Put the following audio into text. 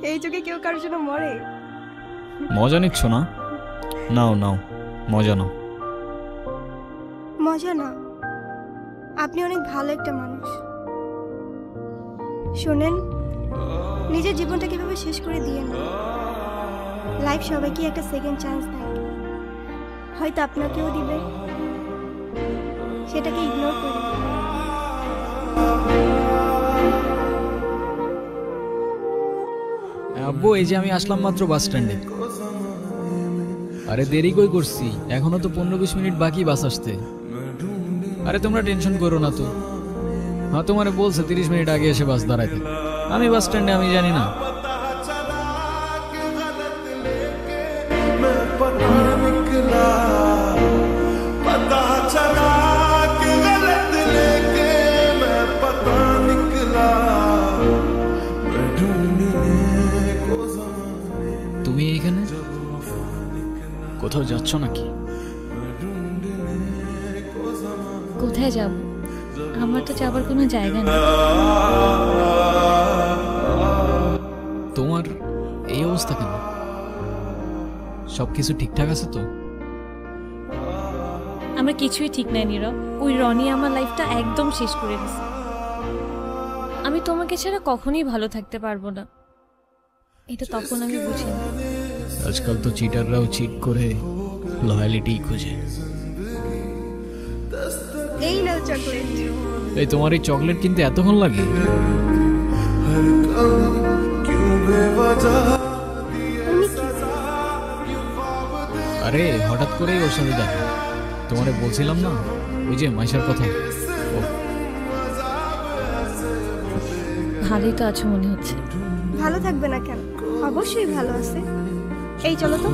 এই যুগে কেউ কারোর জন্য মরে? মজা নিচ্ছ না? নাও নাও, মজা নাও। মজা না, আপনি অনেক ভালো একটা মানুষ। শোনেন, নিজের জীবনটা কিভাবে শেষ করে দিয়ে না। লাইফ সবাইকে একটা সেকেন্ড চান্স দেয়, হয়তো আপনাকেও দিবে, সেটাকে ইগনোর করুন। আব্বু, এই যে আমি আসলাম মাত্র বাস স্ট্যান্ডে। আরে দেরি কই করছি, এখনো তো 15-20 মিনিট বাকি বাস আসতে। আরে তোমরা টেনশন করো না তো। হ্যাঁ, তোমারে বলছে 30 মিনিট আগে এসে বাস দাঁড়াইতে। আমি বাস স্ট্যান্ডে, আমি জানি না। তুমি এখানে কোথাও যাচ্ছ নাকি? কোথায় যাব? আমার তো যাবার কোনো জায়গা নেই। তোমার এই অবস্থা কেন? সবকিছু ঠিকঠাক আছে তো? আমার কিছুই ঠিক নাই নীরব। ওই রনি আমার লাইফটা একদম শেষ করে দিছে। আমি তোমাকে ছাড়া কখনোই ভালো থাকতে পারবো না, এটা তখন আমি বুঝিনি। আজকাল তো চিটাররাও চিট করে লয়ালিটি খুঁজে। এই নাও চকলেট। এই তোমার এই চকলেট কিনতে এতক্ষণ লাগে? আরে হঠাৎ করে ওর সাথে দেখা। তোমারে বলছিলাম না ওই যে মাইশার কথা। ভালোই তো আছো মনে হচ্ছে। ভালো থাকবে না কেন? অবশ্যই ভালো আছে। এই চলো তো।